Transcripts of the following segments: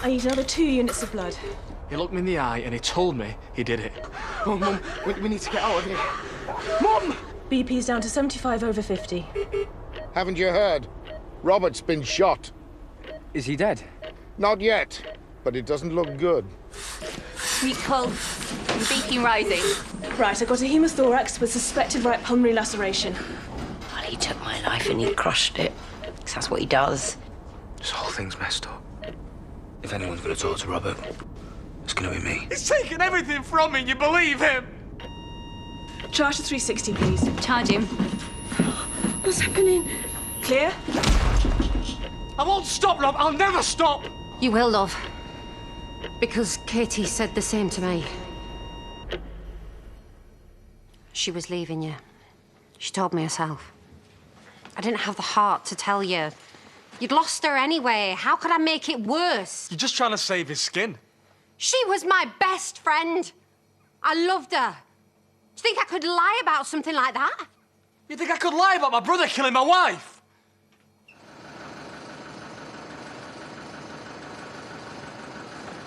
I need another 2 units of blood. He looked me in the eye and he told me he did it. Mum, we need to get out of here. Mum! BP's down to 75/50. Haven't you heard? Robert's been shot. Is he dead? Not yet, but it doesn't look good. Weak pulse and BP rising. Right, I got a hemothorax with suspected right pulmonary laceration. Well, he took my life and he crushed it. 'Cause that's what he does. This whole thing's messed up. If anyone's going to talk to Robert, it's going to be me. He's taken everything from me and you believe him? Charge to 360, please. Charge him. What's happening? Clear? I won't stop, Rob. I'll never stop. You will, love. Because Katie said the same to me. She was leaving you. She told me herself. I didn't have the heart to tell you. You'd lost her anyway. How could I make it worse? You're just trying to save his skin. She was my best friend. I loved her. Do you think I could lie about something like that? You think I could lie about my brother killing my wife?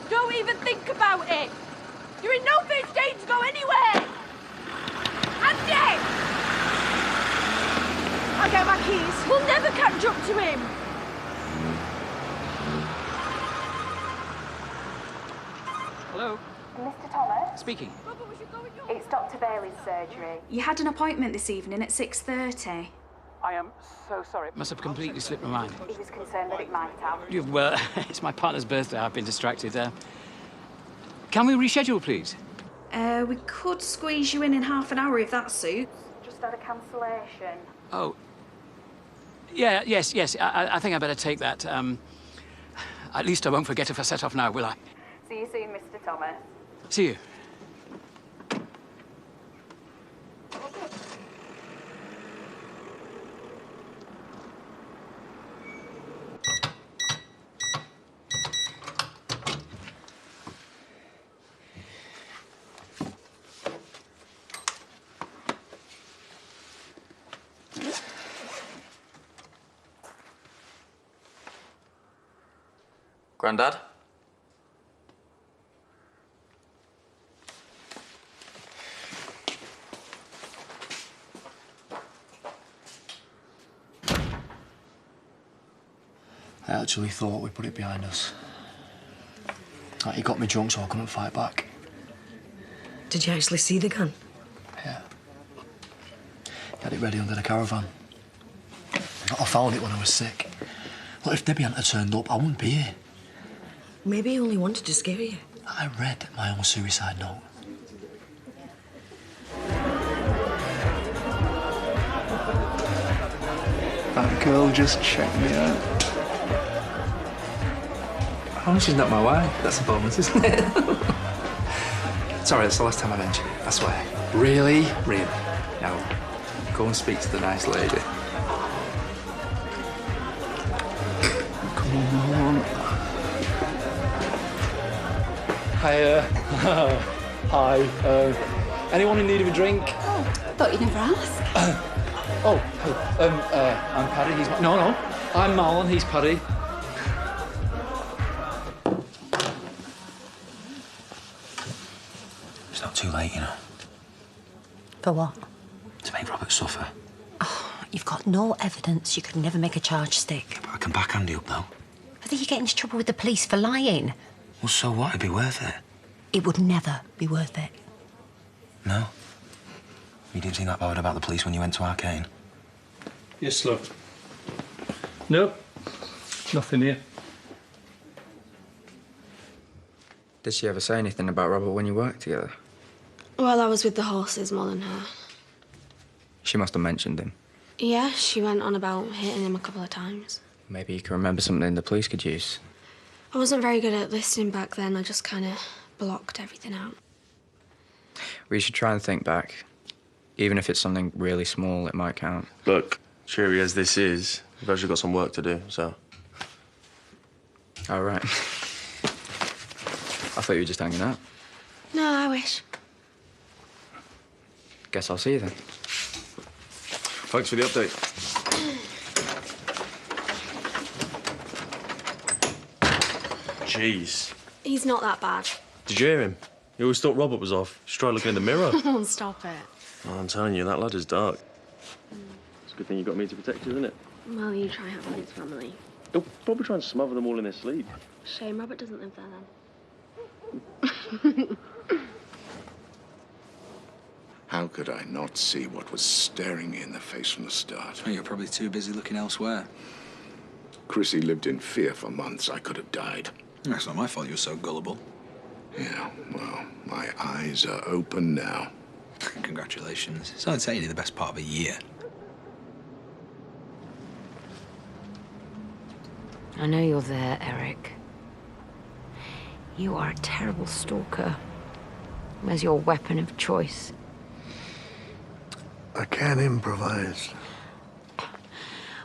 Don't even think about it. You're in no fit state to go anywhere. Andy! I'll get my keys. We'll never catch up to him. Hello? Mr. Thomas? Speaking. It's Dr. Bailey's surgery. You had an appointment this evening at 6:30. I am so sorry. Must have completely slipped my mind. He was concerned that it might have. Well, it's my partner's birthday. I've been distracted. Can we reschedule, please? We could squeeze you in half an hour if that suits. Just had a cancellation. Oh. Yeah, yes. I think I better take that. At least I won't forget if I set off now, will I? See you soon, Mr. Thomas. See you. Grandad? I actually thought we put it behind us. Like, he got me drunk so I couldn't fight back. Did you actually see the gun? Yeah. He had it ready under the caravan. I found it when I was sick. Look, if Debbie hadn't turned up, I wouldn't be here. Maybe he only wanted to scare you. I read my own suicide note. That girl just checked me out. How much is not my wife? That's a bonus, isn't it? Sorry, that's the last time I mentioned it, I swear. Really? Really. Now, go and speak to the nice lady. Come on. Hi. Anyone in need of a drink? Oh, I thought you'd never ask. I'm Paddy. He's... No. I'm Marlon. He's Paddy. It's not too late, you know. For what? To make Robert suffer. Oh, you've got no evidence. You could never make a charge stick. Yeah, but I can back Andy up, though. I think you get into trouble with the police for lying. Well, so what? It'd be worth it. It would never be worth it. No? You didn't seem that bothered about the police when you went to Arcane? Yes, love. Nope. Nothing here. Did she ever say anything about Robert when you worked together? Well, I was with the horses more than her. She must have mentioned him. Yeah, she went on about hitting him a couple of times. Maybe you can remember something the police could use. I wasn't very good at listening back then. I just kind of blocked everything out. We should try and think back. Even if it's something really small, it might count. Look, cheery as this is, we've actually got some work to do, so... All right. I thought you were just hanging out. No, I wish. Guess I'll see you then. Thanks for the update. jeez. He's not that bad. Did you hear him? He always thought Robert was off. Just try looking in the mirror. Oh, stop it. Oh, I'm telling you, that lad is dark. It's a good thing you got me to protect you, isn't it? Well, you try having his family. They'll probably try and smother them all in their sleep. Shame Robert doesn't live there then. How could I not see what was staring me in the face from the start? Well, you're probably too busy looking elsewhere. Chrissy lived in fear for months. I could have died. That's not my fault you're so gullible. Yeah, well, my eyes are open now. Congratulations. It's only taken you the best part of a year. I know you're there, Eric. You are a terrible stalker. Where's your weapon of choice? I can improvise.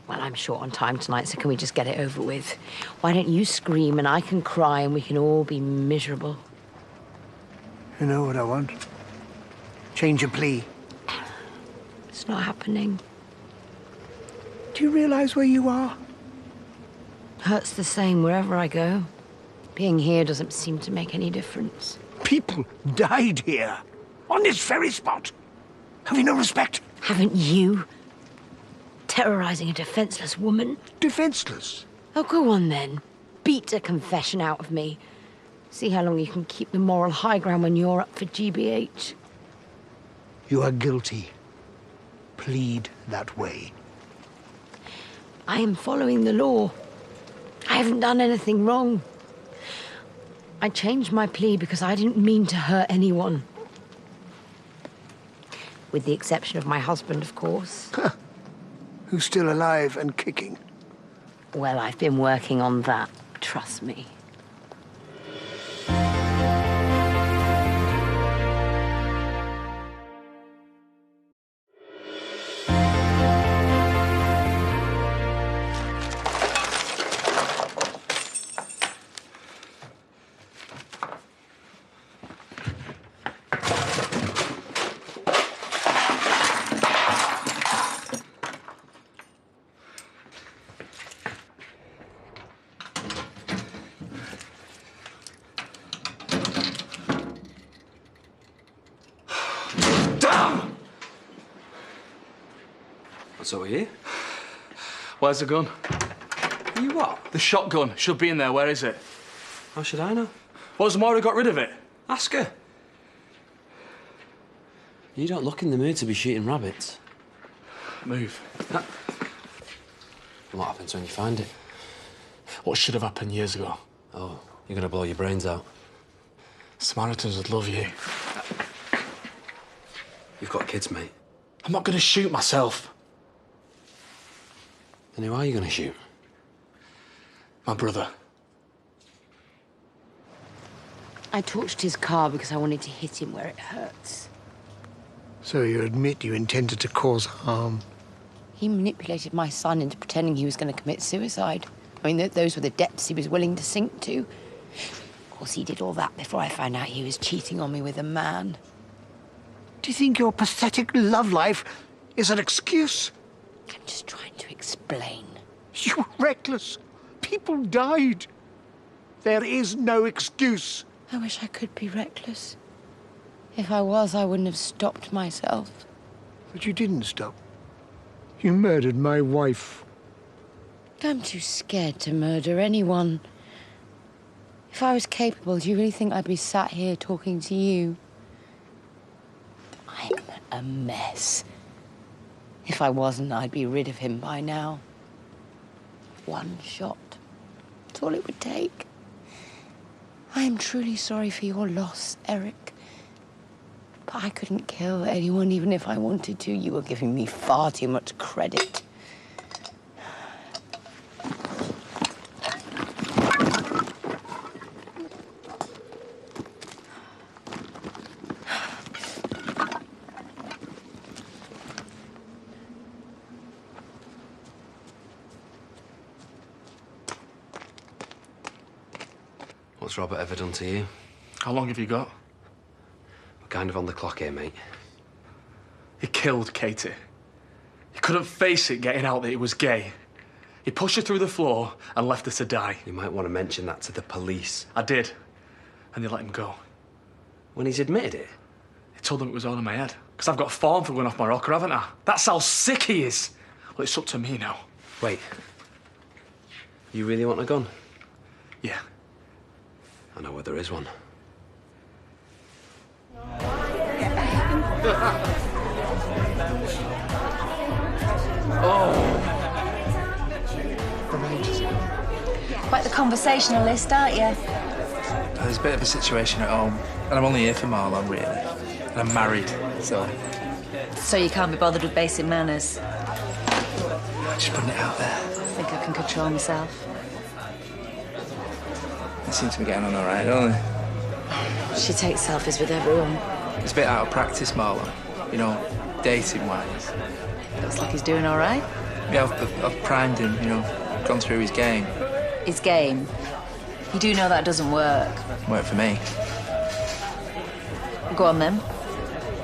Well, I'm short on time tonight, so can we just get it over with? Why don't you scream and I can cry and we can all be miserable? You know what I want? Change your plea. It's not happening. Do you realize where you are? Hurts the same wherever I go. Being here doesn't seem to make any difference. People died here. On this very spot. Have you no respect? Haven't you? Terrorizing a defenseless woman? Defenseless? Oh, go on then. Beat a confession out of me. See how long you can keep the moral high ground when you're up for GBH. You are guilty. Plead that way. I am following the law. I haven't done anything wrong. I changed my plea because I didn't mean to hurt anyone. With the exception of my husband, of course. Who's still alive and kicking? Well, I've been working on that, trust me. So are you? Where's the gun? You what? The shotgun. Should be in there. Where is it? How should I know? What's Moira got rid of it? Ask her. You don't look in the mood to be shooting rabbits. Move. And what happens when you find it? What should have happened years ago? Oh, you're gonna blow your brains out. Samaritans would love you. You've got kids, mate. I'm not gonna shoot myself. Then who are you gonna shoot? My brother. I torched his car because I wanted to hit him where it hurts. So you admit you intended to cause harm? He manipulated my son into pretending he was going to commit suicide. I mean, those were the depths he was willing to sink to. Of course, he did all that before I found out he was cheating on me with a man. Do you think your pathetic love life is an excuse? I'm just trying to explain. You were reckless. People died. There is no excuse. I wish I could be reckless. If I was, I wouldn't have stopped myself. But you didn't stop. You murdered my wife. I'm too scared to murder anyone. If I was capable, do you really think I'd be sat here talking to you? I'm a mess. If I wasn't, I'd be rid of him by now. One shot. That's all it would take. I am truly sorry for your loss, Eric. But I couldn't kill anyone, even if I wanted to. You were giving me far too much credit. What's Robert ever done to you? How long have you got? We're kind of on the clock here, mate. He killed Katie. He couldn't face it getting out that he was gay. He pushed her through the floor and left her to die. You might want to mention that to the police. I did. And they let him go. When he's admitted it? He told them it was all in my head. Because I've got form for going off my rocker, haven't I? That's how sick he is. Well, it's up to me now. Wait. You really want a gun? Yeah. I know where there is one. Quite the conversationalist, aren't you? There's a bit of a situation at home, and I'm only here for Marlon, really. And I'm married, so... So you can't be bothered with basic manners? Just putting it out there. I think I can control myself. They seem to be getting on all right, don't they? She takes selfies with everyone. It's a bit out of practice, Marlon. You know, dating-wise. Looks like he's doing all right. Yeah, I've primed him, you know, gone through his game. His game? You do know that doesn't work. Work for me. Go on, then.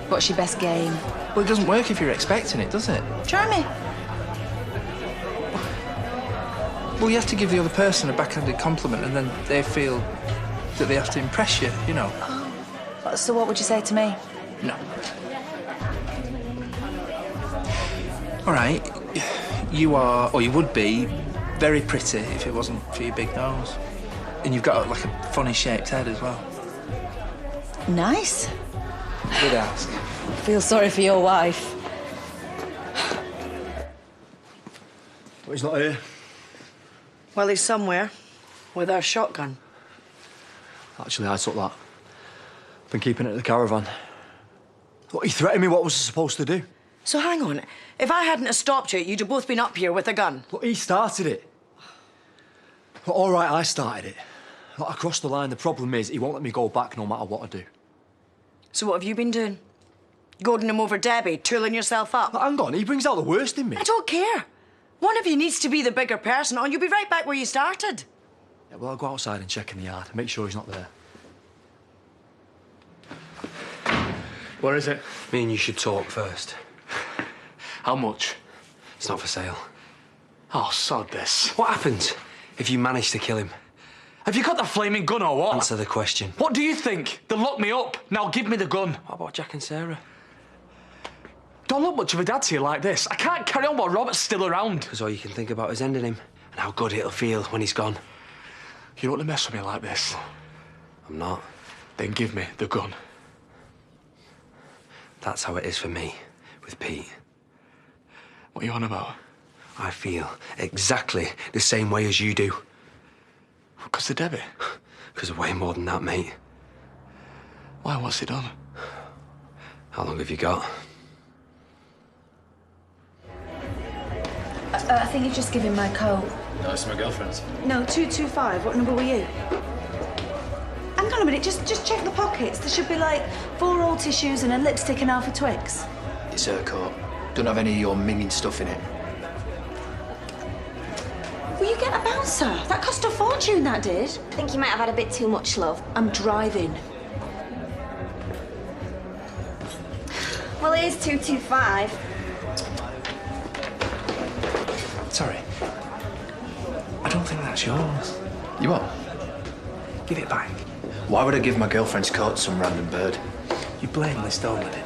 What's your best game? Well, it doesn't work if you're expecting it, does it? Try me. Well, you have to give the other person a backhanded compliment and then they feel that they have to impress you, you know. Oh. So what would you say to me? No. All right, you are, or you would be, very pretty if it wasn't for your big nose. And you've got, like, a funny-shaped head as well. Nice. Good ask. I feel sorry for your wife. But he's not here. Well, he's somewhere with our shotgun. Actually, I took that. Been keeping it at the caravan. Look, he threatened me. What was I supposed to do? So hang on. If I hadn't have stopped you, you'd have both been up here with a gun. Look, he started it. Look, all right, I started it. Look, I crossed the line. The problem is he won't let me go back no matter what I do. So what have you been doing? Goading him over Debbie, tooling yourself up? Look, hang on, he brings out the worst in me. I don't care. One of you needs to be the bigger person, or you'll be right back where you started. Yeah, well, I'll go outside and check in the yard, make sure he's not there. Where is it? Me and you should talk first. How much? It's not for sale. Oh, sod this. What happens if you manage to kill him? Have you got the flaming gun or what? Answer the question. What do you think? They'll lock me up. Now give me the gun. What about Jack and Sarah? Don't look much of a dad to you like this. I can't carry on while Robert's still around. Because all you can think about is ending him and how good it'll feel when he's gone. You don't want to mess with me like this. I'm not. Then give me the gun. That's how it is for me, with Pete. What are you on about? I feel exactly the same way as you do. Because of Debbie? Because of way more than that, mate. Why, what's he done? How long have you got? I think you just give him my coat. No, it's my girlfriend's. No, 225. What number were you? Hang on a minute, just check the pockets. There should be like 4 old tissues and a lipstick and half a Twix. It's her coat. Don't have any of your minging stuff in it. Will you get a bouncer? That cost a fortune, that did. I think you might have had a bit too much, love. I'm driving. Well, here's 225. Sorry. I don't think that's yours. You what? Give it back. Why would I give my girlfriend's coat to some random bird? You blatantly stolen it.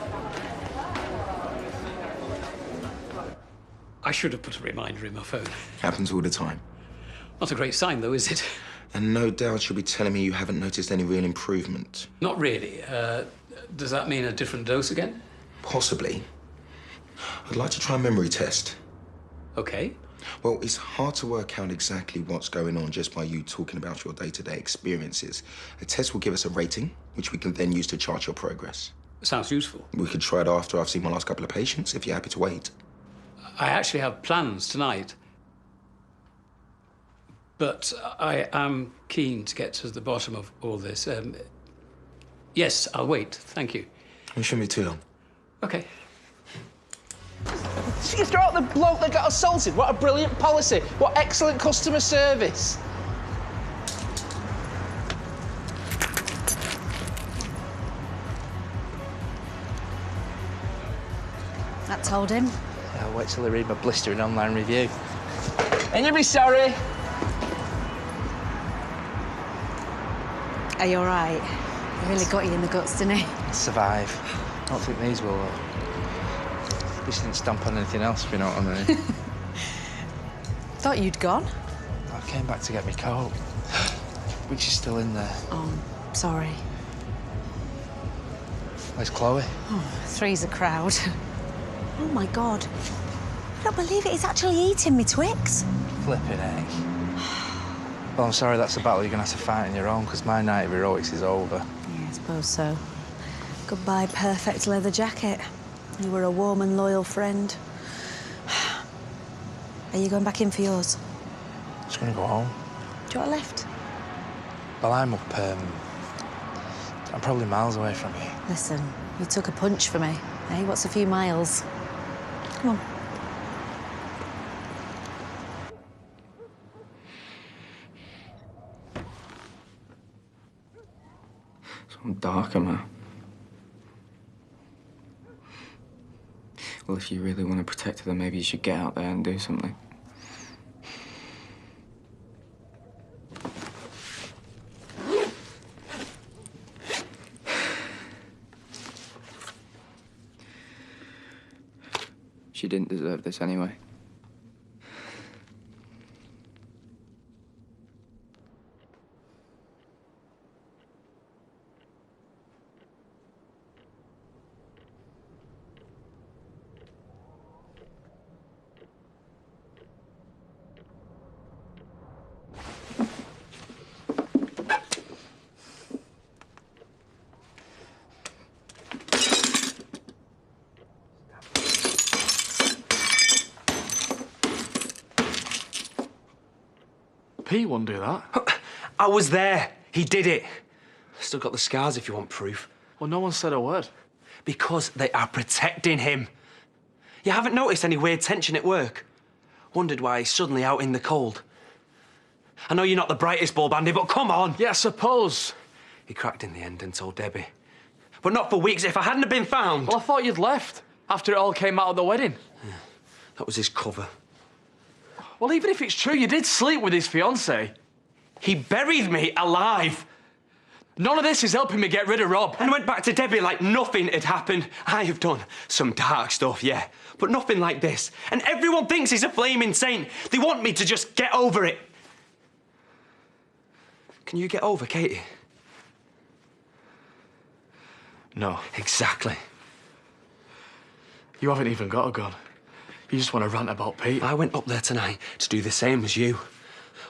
I should have put a reminder in my phone. Happens all the time. Not a great sign, though, is it? And no doubt you'll be telling me you haven't noticed any real improvement. Not really. Does that mean a different dose again? Possibly. I'd like to try a memory test. OK. Well, it's hard to work out exactly what's going on just by you talking about your day-to-day experiences. A test will give us a rating, which we can then use to chart your progress. Sounds useful. We could try it after I've seen my last couple of patients, if you're happy to wait. I actually have plans tonight. But I am keen to get to the bottom of all this. Yes, I'll wait. Thank you. It shouldn't be too long. OK. You throw out the bloke that got assaulted. What a brilliant policy. What excellent customer service. That told him. I'll wait till I read my blistering online review. And you'll be sorry. Are you all right? He really got you in the guts, didn't he? I'll survive. I don't think these will, though. At least didn't stamp on anything else, if you know what I mean. Thought you'd gone. I came back to get my coat, which is still in there. Oh, sorry. Where's Chloe? Oh, three's a crowd. Oh, my God. I don't believe it. He's actually eating me Twix. Flipping heck. Well, I'm sorry that's a battle you're going to have to fight on your own, because my night of heroics is over. Yeah, I suppose so. Goodbye, perfect leather jacket. You were a warm and loyal friend. Are you going back in for yours? Just going to go home. Do you want a lift? Well, I'm up, I'm probably miles away from you. Listen, you took a punch for me. Hey, what's a few miles? Come on. I'm darker, man. Well, if you really want to protect her, then maybe you should get out there and do something. She didn't deserve this anyway. Pete wouldn't do that. I was there. He did it. Still got the scars if you want proof. Well, no one said a word. Because they are protecting him. You haven't noticed any weird tension at work? Wondered why he's suddenly out in the cold? I know you're not the brightest ball bandit, but come on. Yeah, I suppose. He cracked in the end and told Debbie. But not for weeks. If I hadn't have been found... Well, I thought you'd left after it all came out of the wedding. Yeah, that was his cover. Well, even if it's true, you did sleep with his fiancée. He buried me alive. None of this is helping me get rid of Rob. And went back to Debbie like nothing had happened. I have done some dark stuff, yeah, but nothing like this. And everyone thinks he's a flaming saint. They want me to just get over it. Can you get over Katie? No. Exactly. You haven't even got a gun. You just want to rant about Pete. I went up there tonight to do the same as you.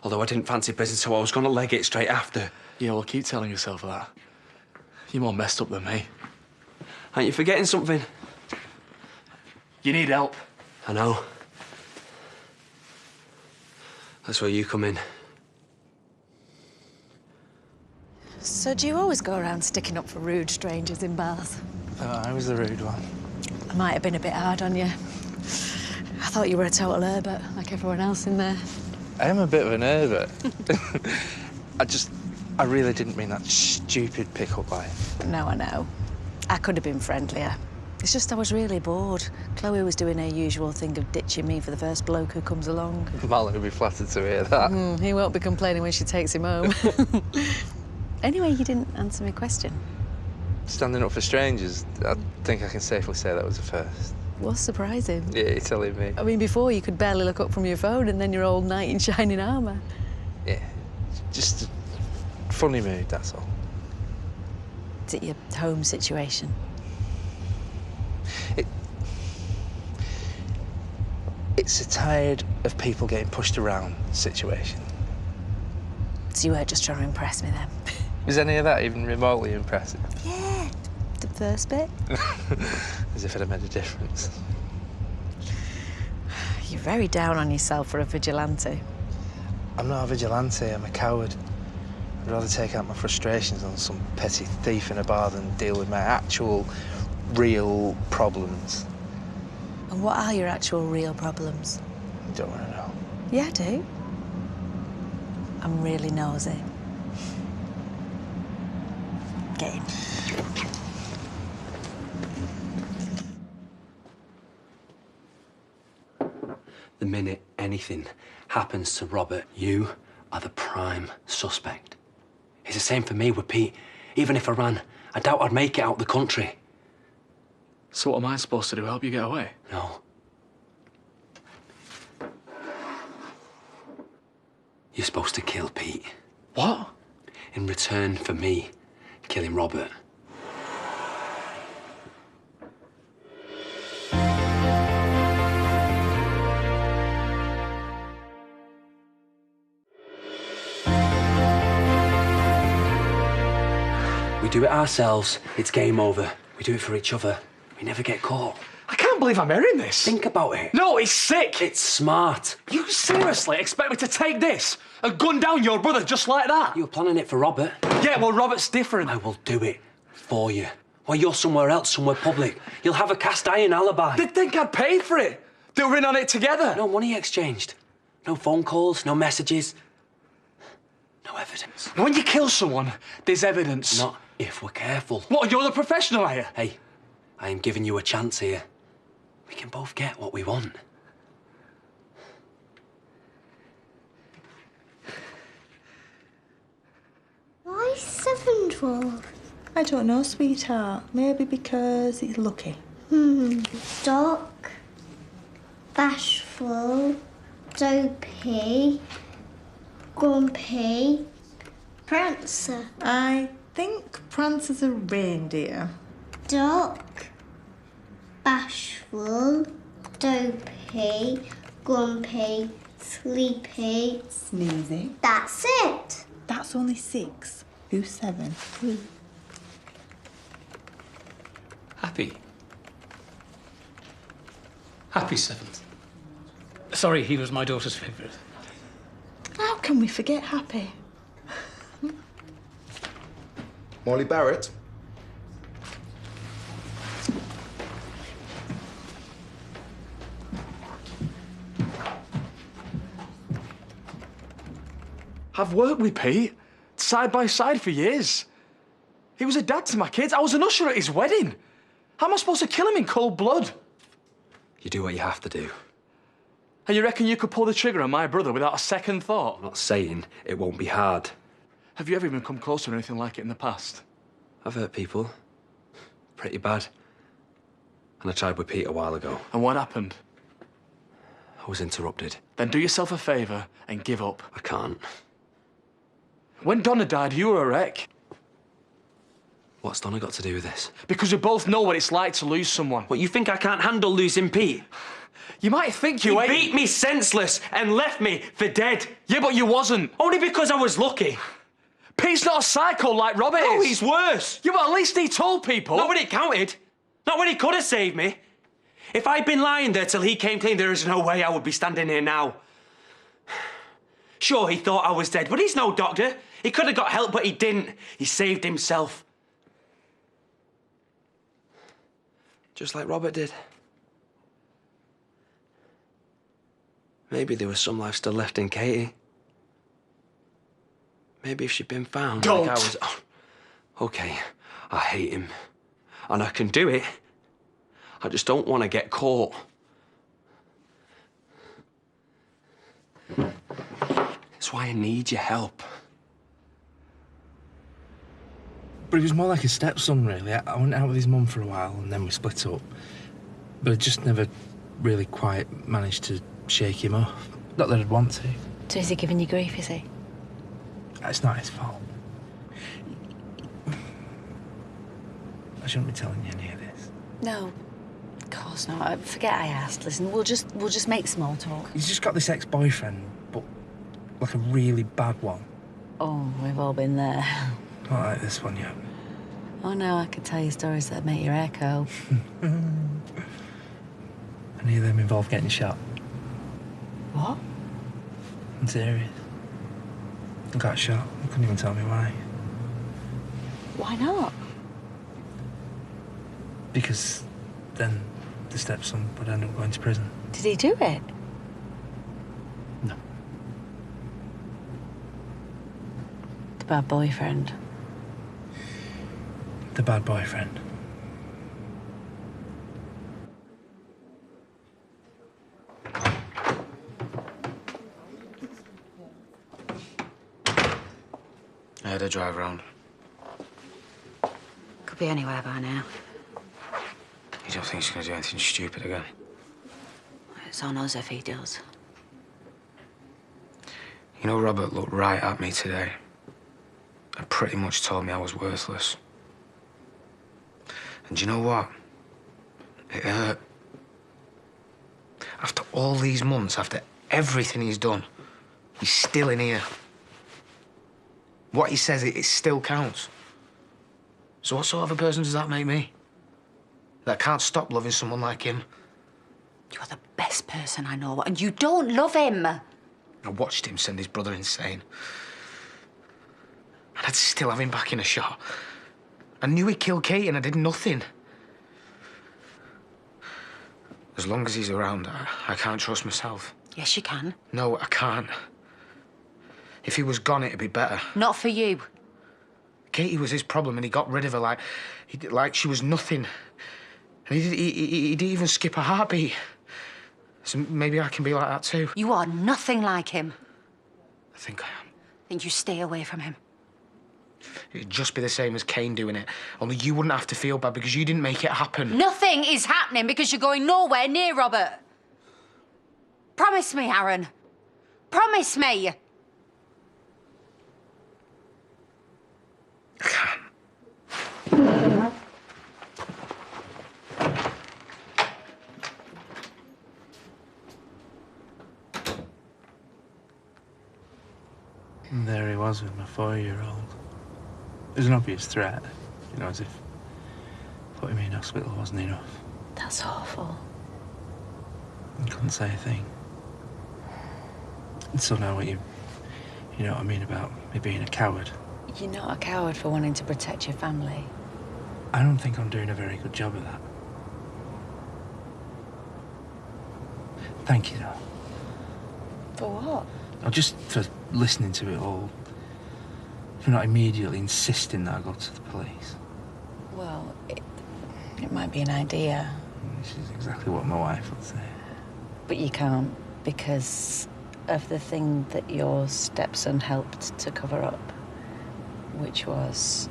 Although I didn't fancy business, so I was going to leg it straight after. Yeah, well, keep telling yourself that. You're more messed up than me. Aren't you forgetting something? You need help. I know. That's where you come in. So do you always go around sticking up for rude strangers in bars? I was the rude one. I might have been a bit hard on you. I thought you were a total Herbert, like everyone else in there. I am a bit of an Herbert. I really didn't mean that stupid pick-up line. No, I know. I could have been friendlier. It's just I was really bored. Chloe was doing her usual thing of ditching me for the first bloke who comes along. Marlon would be flattered to hear that. He won't be complaining when she takes him home. Anyway, you didn't answer my question. Standing up for strangers, I think I can safely say that was a first. What's surprising? Yeah, you're telling me. I mean, before you could barely look up from your phone and then you're all knight in shining armour. Yeah, just a funny mood, that's all. Is it your home situation? It's a tired of people getting pushed around situation. So you weren't just trying to impress me then? Was any of that even remotely impressive? Yeah, the first bit. As if it had made a difference. You're very down on yourself for a vigilante. I'm not a vigilante, I'm a coward. I'd rather take out my frustrations on some petty thief in a bar than deal with my actual, real problems. And what are your actual, real problems? You don't want to know. Yeah, I do. I'm really nosy. Get in. The minute anything happens to Robert, you are the prime suspect. It's the same for me with Pete. Even if I ran, I doubt I'd make it out the country. So what am I supposed to do? Help you get away? No. You're supposed to kill Pete. What? In return for me killing Robert. We do it ourselves, it's game over. We do it for each other. We never get caught. I can't believe I'm hearing this. Think about it. No, it's sick. It's smart. You seriously expect me to take this and gun down your brother just like that? You were planning it for Robert. Yeah, well, Robert's different. I will do it for you. While you're somewhere else, somewhere public, you'll have a cast iron alibi. They'd think I'd pay for it. They were in on it together. No money exchanged. No phone calls, no messages. No evidence. When you kill someone, there's evidence. Not if we're careful. What, you're the professional here? Hey, I am giving you a chance here. We can both get what we want. Why 7-12? I don't know, sweetheart. Maybe because it's lucky. Doc, bashful, dopey, grumpy, Prancer. I think Prancer's a reindeer. Doc, bashful, dopey, grumpy, sleepy. Sneezy. That's it. That's only 6. Who's 7? Happy. Happy 7th. Sorry, he was my daughter's favourite. How can we forget Happy? Molly Barrett. I've worked with Pete, side by side for years. He was a dad to my kids. I was an usher at his wedding. How am I supposed to kill him in cold blood? You do what you have to do. And you reckon you could pull the trigger on my brother without a second thought? I'm not saying it won't be hard. Have you ever even come close to anything like it in the past? I've hurt people. Pretty bad. And I tried with Pete a while ago. And what happened? I was interrupted. Then do yourself a favour and give up. I can't. When Donna died, you were a wreck. What's Donna got to do with this? Because we both know what it's like to lose someone. What, you think I can't handle losing Pete? You might think He beat me senseless and left me for dead. Yeah, but you wasn't. Only because I was lucky. Pete's not a psycho like Robert is. No, he's worse. Yeah, but at least he told people. Not when it counted. Not when he could have saved me. If I'd been lying there till he came clean, there is no way I would be standing here now. Sure, he thought I was dead, but he's no doctor. He could have got help, but he didn't. He saved himself. Just like Robert did. Maybe there was some life still left in Katie. Maybe if she'd been found Don't. like I was... Oh, OK, I hate him. And I can do it. I just don't want to get caught. That's why I need your help. But he was more like a stepson, really. I went out with his mum for a while and then we split up. But I just never really quite managed to shake him off. Not that I'd want to. So is he giving you grief, is he? It's not his fault. I shouldn't be telling you any of this. No, of course not. Forget I asked. Listen, we'll just make small talk. He's just got this ex-boyfriend, but like a really bad one. Oh, we've all been there. Not like this one yet. Oh no, I could tell you stories that make your hair curl. Any of them involve getting shot? What? I'm serious. I got shot. You couldn't even tell me why. Why not? Because then the stepson would end up going to prison. Did he do it? No. The bad boyfriend. The bad boyfriend. I had a drive round. Could be anywhere by now. You don't think he's going to do anything stupid again? It's on us if he does. You know, Robert looked right at me today and pretty much told me I was worthless. And do you know what? It hurt. After all these months, after everything he's done, he's still in here. What he says, it still counts. So what sort of a person does that make me? That can't stop loving someone like him? You're the best person I know, and you don't love him. I watched him send his brother insane. And I'd still have him back in a shot. I knew he killed Kate and I did nothing. As long as he's around, I can't trust myself. Yes, you can. No, I can't. If he was gone, it'd be better. Not for you. Katie was his problem and he got rid of her like she was nothing. And he didn't even skip a heartbeat. So maybe I can be like that too. You are nothing like him. I think I am. Think you stay away from him. It'd just be the same as Kane doing it. Only you wouldn't have to feel bad because you didn't make it happen. Nothing is happening because you're going nowhere near Robert. Promise me, Aaron. Promise me. I can't. And there he was with my 4-year-old. It was an obvious threat, you know, as if putting me in hospital wasn't enough. That's awful. I couldn't say a thing. And so now what you know what I mean about me being a coward? You're not a coward for wanting to protect your family. I don't think I'm doing a very good job of that. Thank you, though. For what? Oh, just for listening to it all. For not immediately insisting that I go to the police. Well, it might be an idea. This is exactly what my wife would say. But you can't because of the thing that your stepson helped to cover up, which was...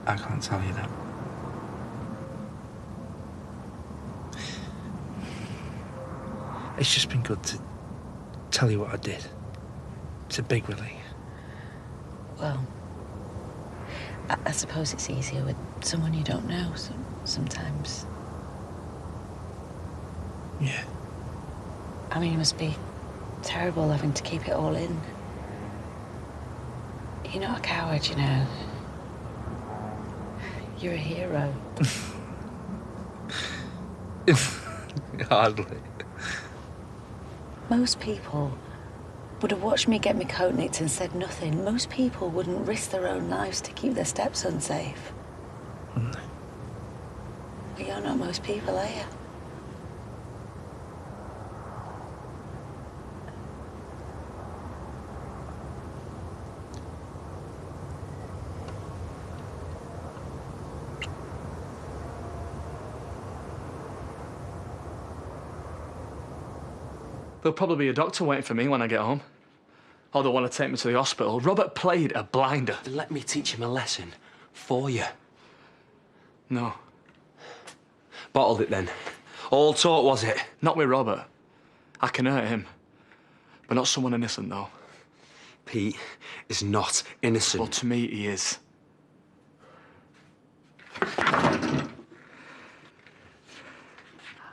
I can't tell you that. It's just been good to tell you what I did. It's a big relief. Well, I suppose it's easier with someone you don't know sometimes. Yeah. I mean, it must be terrible having to keep it all in. You're not a coward, you know. You're a hero. Hardly. Most people would have watched me get my coat nicked and said nothing. Most people wouldn't risk their own lives to keep their stepson safe. Wouldn't they? But you're not most people, are you? There'll probably be a doctor waiting for me when I get home. Or they'll want to take me to the hospital. Robert played a blinder. Let me teach him a lesson for you. No. Bottled it then. All talk, was it? Not with Robert. I can hurt him. But not someone innocent, though. Pete is not innocent. Well, to me, he is. I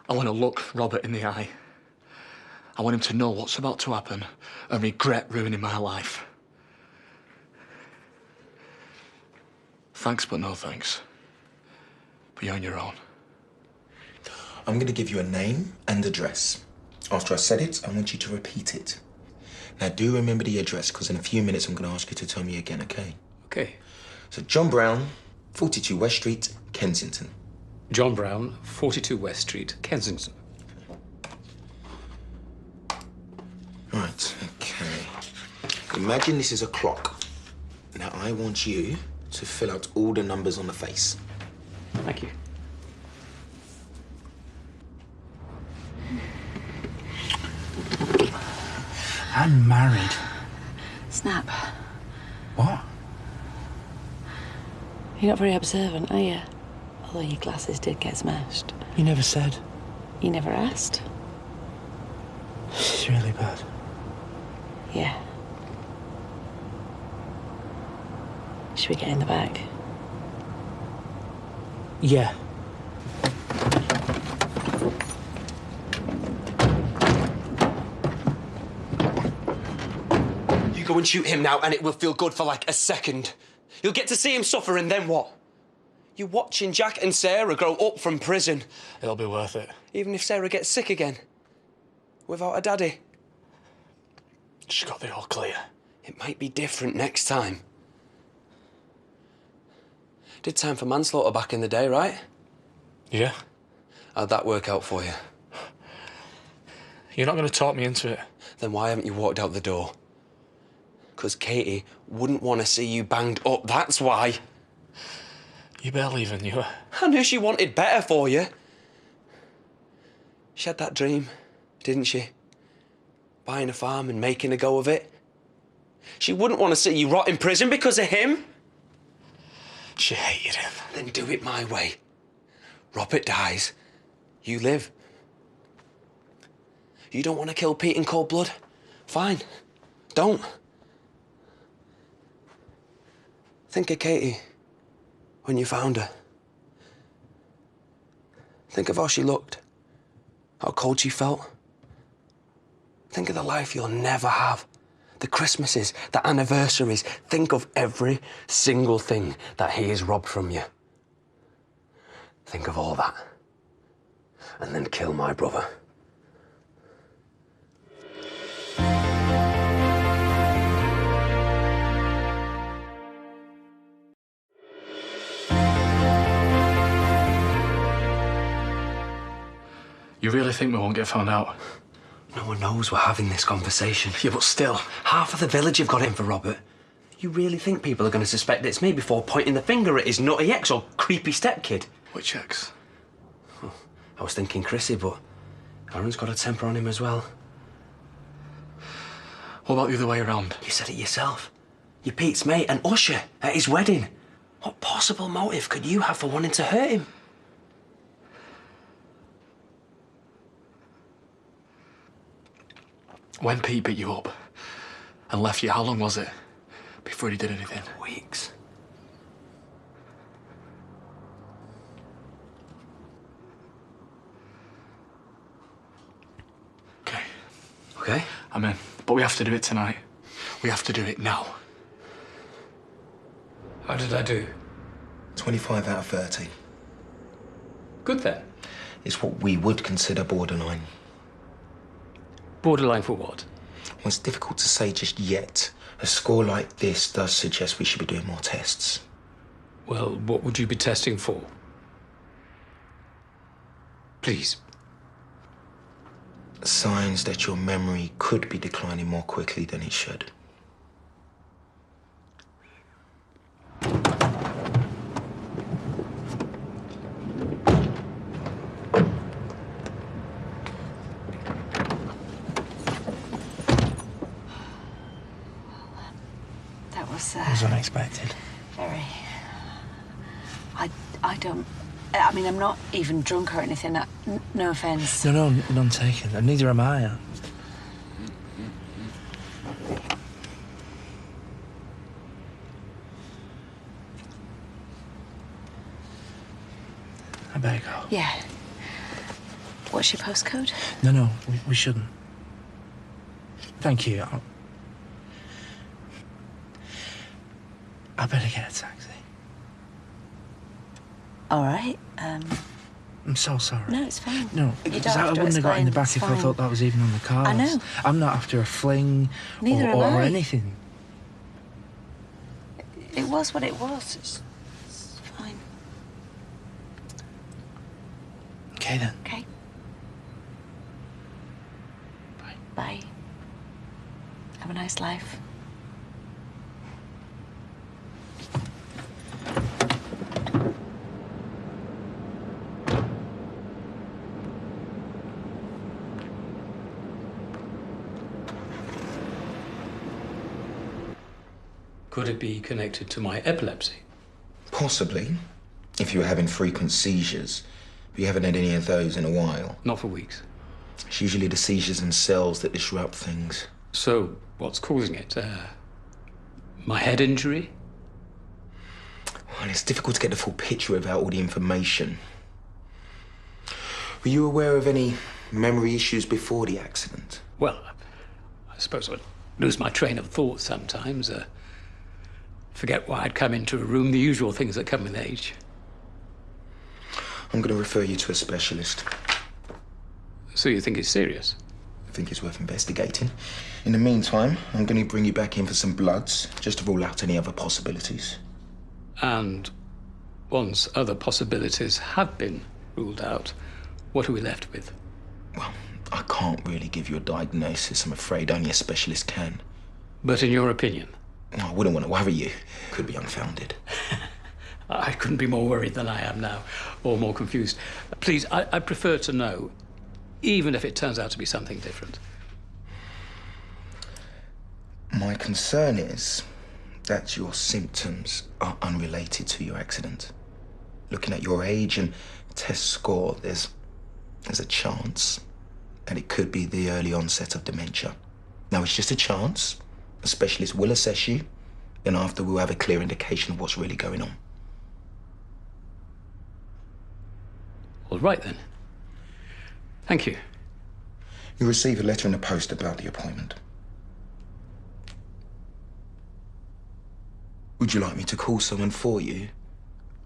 want to look Robert in the eye. I want him to know what's about to happen and regret ruining my life. Thanks, but no thanks. But you're on your own. I'm going to give you a name and address. After I said it, I want you to repeat it. Now, do remember the address, because in a few minutes I'm going to ask you to tell me again, OK? OK. So, John Brown, 42 West Street, Kensington. John Brown, 42 West Street, Kensington. Right, OK. Imagine this is a clock. Now, I want you to fill out all the numbers on the face. Thank you. I'm married. Snap. What? You're not very observant, are you? Although your glasses did get smashed. You never said. You never asked. It's really bad. Yeah. Should we get in the back? Yeah. You go and shoot him now and it will feel good for like a second. You'll get to see him suffer and then what? You're watching Jack and Sarah grow up from prison. It'll be worth it. Even if Sarah gets sick again. Without a daddy. She's got the all clear. It might be different next time. Did time for manslaughter back in the day, right? Yeah. How'd that work out for you? You're not going to talk me into it. Then why haven't you walked out the door? Because Katie wouldn't want to see you banged up, that's why. You barely even knew her. I knew she wanted better for you. She had that dream, didn't she? Buying a farm and making a go of it. She wouldn't want to see you rot in prison because of him. She hated him. Then do it my way. Robert dies. You live. You don't want to kill Pete in cold blood? Fine. Don't. Think of Katie when you found her. Think of how she looked. How cold she felt. Think of the life you'll never have. The Christmases, the anniversaries. Think of every single thing that he has robbed from you. Think of all that. And then kill my brother. You really think we won't get found out? No one knows we're having this conversation. Yeah, but still. Half of the village have got in for Robert. You really think people are going to suspect it's me before pointing the finger at his nutty ex or creepy stepkid? Which ex? Oh, I was thinking Chrissy, but Aaron's got a temper on him as well. What about the other way around? You said it yourself. You're Pete's mate and usher at his wedding. What possible motive could you have for wanting to hurt him? When Pete beat you up and left you, how long was it before he did anything? Weeks. Okay. Okay? I'm in. But we have to do it tonight. We have to do it now. How did I do? 25 out of 30. Good then. It's what we would consider borderline. Borderline for what? Well, it's difficult to say just yet. A score like this does suggest we should be doing more tests. Well, what would you be testing for? Please. Signs that your memory could be declining more quickly than it should. It was unexpected. Very. I don't... I mean, I'm not even drunk or anything. No offence. No, none taken. And neither am I. I better go. Yeah. What's your postcode? No, we shouldn't. Thank you. I better get a taxi. All right. I'm so sorry. No, it's fine. No, You because don't I have to wouldn't have got in the explain, back it's if I fine. thought that was even on the cards. I know. I'm not after a fling Neither am or I. anything. It was what it was. It's fine. Okay, then. Okay. Bye. Have a nice life. Could it be connected to my epilepsy? Possibly, if you were having frequent seizures. But you haven't had any of those in a while. Not for weeks. It's usually the seizures themselves that disrupt things. So, what's causing it? My head injury? Well, it's difficult to get the full picture without all the information. Were you aware of any memory issues before the accident? Well, I suppose I'd lose my train of thought sometimes. Forget why I'd come into a room, the usual things that come with age. I'm going to refer you to a specialist. So you think it's serious? I think it's worth investigating. In the meantime, I'm going to bring you back in for some bloods, just to rule out any other possibilities. And once other possibilities have been ruled out, what are we left with? Well, I can't really give you a diagnosis, I'm afraid. Only a specialist can. But in your opinion? I wouldn't want to worry you. Could be unfounded. I couldn't be more worried than I am now, or more confused. Please, I prefer to know, even if it turns out to be something different. My concern is that your symptoms are unrelated to your accident. Looking at your age and test score, there's a chance that it could be the early onset of dementia. Now, it's just a chance. A specialist will assess you, and after we'll have a clear indication of what's really going on. All right, then. Thank you. You'll receive a letter in the post about the appointment. Would you like me to call someone for you?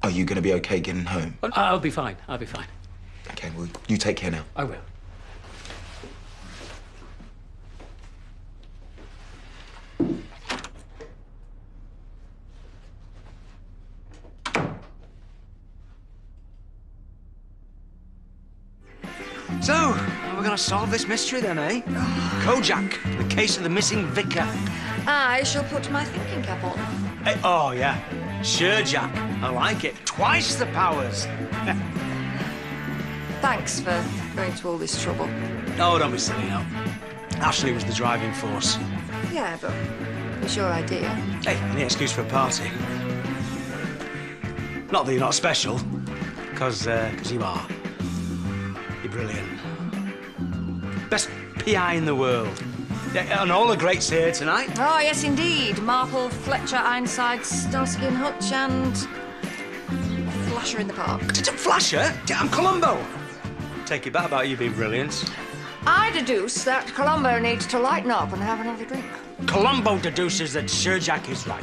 Are you going to be okay getting home? I'll be fine. I'll be fine. Okay, well, you take care now. I will. So, how are we going to solve this mystery then, eh? Kojak, the case of the missing vicar. I shall put my thinking cap on. Hey, oh, yeah. Sure, Jack. I like it. Twice the powers. Thanks for going to all this trouble. Oh, don't be silly now. Ashley was the driving force. Yeah, but it's your idea. Hey, any excuse for a party. Not that you're not special, because you are. You're brilliant. Best PI in the world. Yeah, and all the greats here tonight. Oh, yes, indeed. Marple, Fletcher, Ironside, Starsky and Hutch, and Flasher in the park. Flasher? I'm Columbo. Take it back about you being brilliant. I deduce that Columbo needs to lighten up and have another drink. Columbo deduces that Sir Jack is right.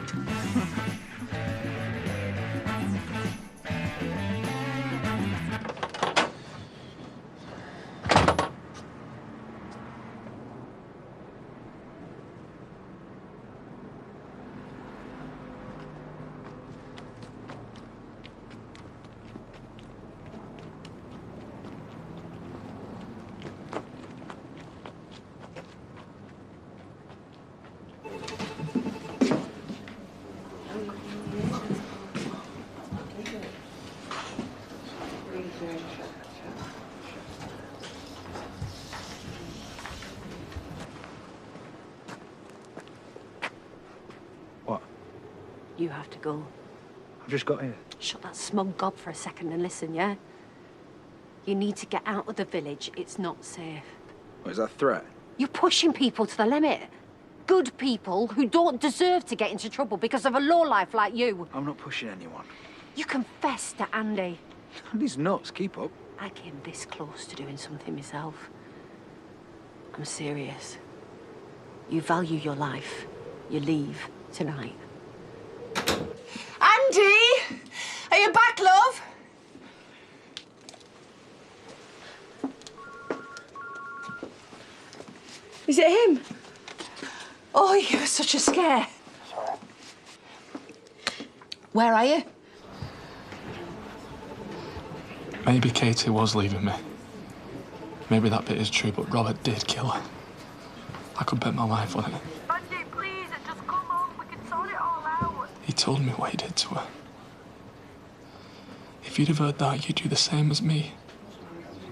What? You have to go. I've just got here. Shut that smug gob for a second and listen, yeah? You need to get out of the village. It's not safe. What, is that a threat? You're pushing people to the limit. Good people who don't deserve to get into trouble because of a lowlife like you. I'm not pushing anyone. You confessed to Andy. Andy's nuts. Keep up. I came this close to doing something myself. I'm serious. You value your life. You leave tonight. Andy! Are you back, love? Is it him? Oh, you gave us such a scare. Sorry. Where are you? Maybe Katie was leaving me. Maybe that bit is true, but Robert did kill her. I could bet my life on it. Andy, please, just come home. We can sort it all out. He told me what he did to her. If you'd have heard that, you'd do the same as me.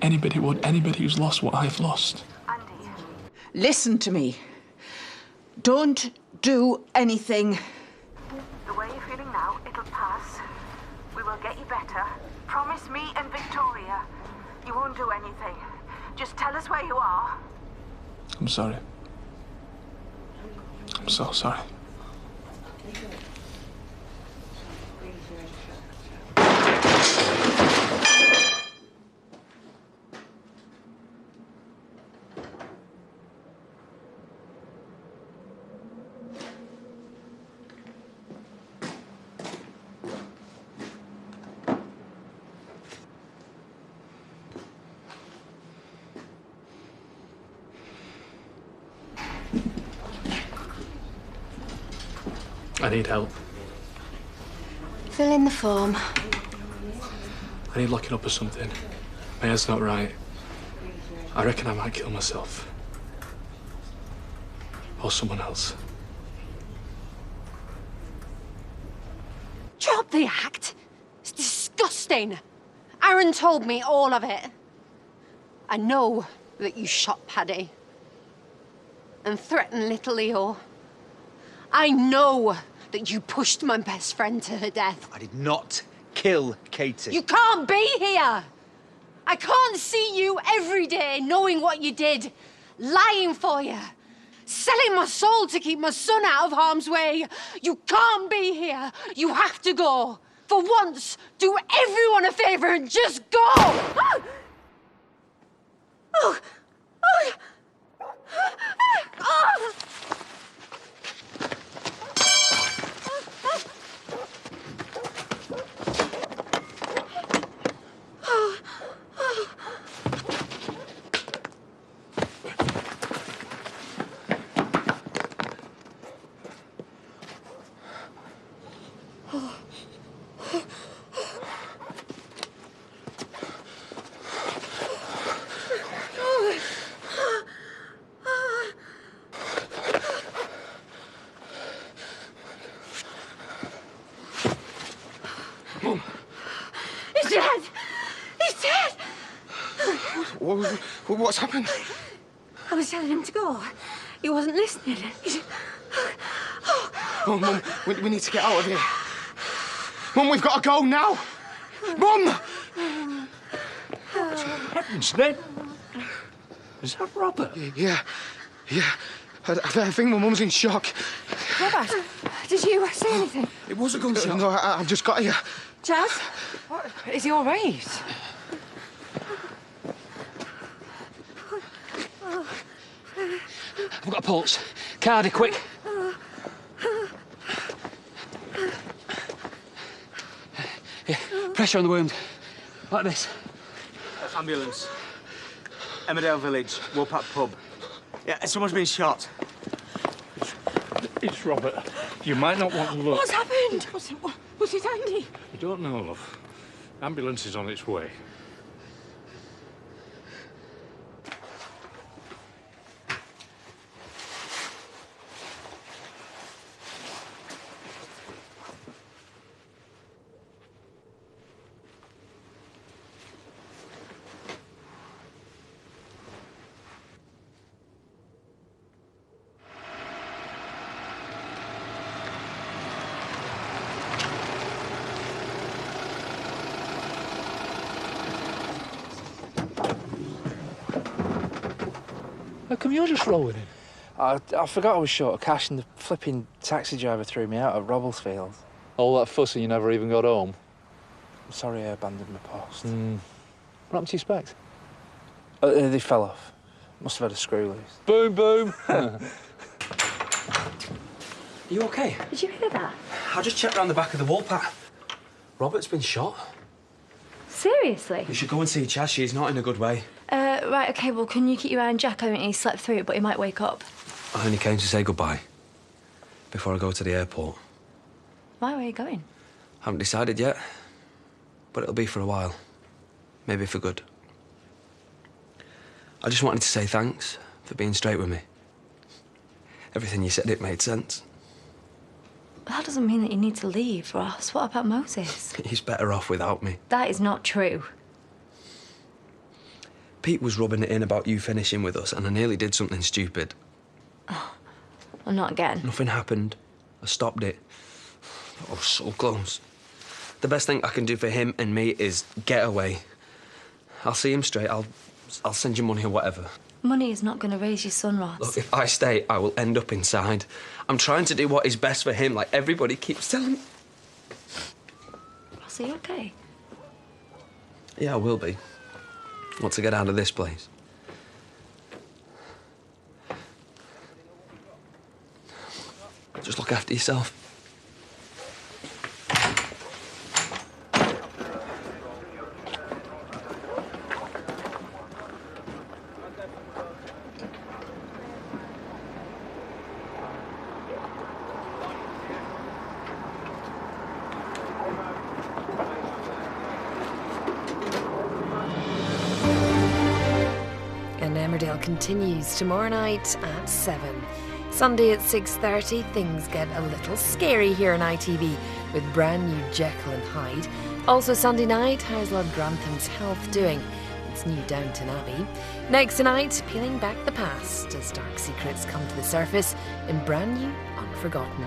Anybody would. Anybody who's lost what I've lost. Listen to me. Don't do anything. better, promise me and Victoria you won't do anything. Just tell us where you are. I'm sorry. I'm so sorry. I need help. Fill in the form. I need locking up or something. My head's not right. I reckon I might kill myself. Or someone else. Drop the act. It's disgusting. Aaron told me all of it. I know that you shot Paddy and threatened little Leo. I know that you pushed my best friend to her death. I did not kill Katie. You can't be here. I can't see you every day knowing what you did, lying for you, selling my soul to keep my son out of harm's way. You can't be here. You have to go. For once, do everyone a favour and just go. Oh. Oh. Oh. Oh. He's dead! He's dead! What's happened? I was telling him to go. He wasn't listening. Mum, we need to get out of here. Mum, we've got to go now. Mum! Heavens, Ned. Is that Robert? Yeah. I think my mum's in shock. Robert, did you say anything? It was a gunshot. No, I've just got here. Jazz? What? Is he all right? I've got a pulse. Cardi, quick. Yeah, pressure on the wound. Like this. Ambulance. Emmerdale Village, Woolpack Pub. Yeah, someone's been shot. It's Robert. You might not want to look. What's happened? Was it Andy? I don't know, love. Ambulance is on its way. How come you're just rolling in? I forgot I was short of cash and the flipping taxi driver threw me out at Robblesfield. All that fuss and you never even got home? I'm sorry I abandoned my post. What happened to your specs? They fell off. Must have had a screw loose. Boom, boom. Are you okay? Did you hear that? I just checked round the back of the Woolpack. Robert's been shot. Seriously? You should go and see Chaz. She's not in a good way. Right, OK, well, can you keep your eye on Jack? I mean, he slept through it, but he might wake up. I only came to say goodbye before I go to the airport. Why, where are you going? Haven't decided yet, but it'll be for a while. Maybe for good. I just wanted to say thanks for being straight with me. Everything you said, it made sense. That doesn't mean that you need to leave, Ross. What about Moses? He's better off without me. That is not true. Pete was rubbing it in about you finishing with us, and I nearly did something stupid. Oh, well, not again. Nothing happened. I stopped it. I was so close. The best thing I can do for him and me is get away. I'll see him straight. I'll send you money or whatever. Money is not going to raise your son, Ross. Look, if I stay, I will end up inside. I'm trying to do what is best for him, like everybody keeps telling me. Ross, are you okay? Yeah, I will be. Want to get out of this place. Just look after yourself. And Emmerdale continues tomorrow night at 7. Sunday at 6:30, things get a little scary here on ITV with brand new Jekyll and Hyde. Also Sunday night, how's Lord Grantham's health doing? It's new Downton Abbey. Next tonight, peeling back the past as dark secrets come to the surface in brand new Unforgotten.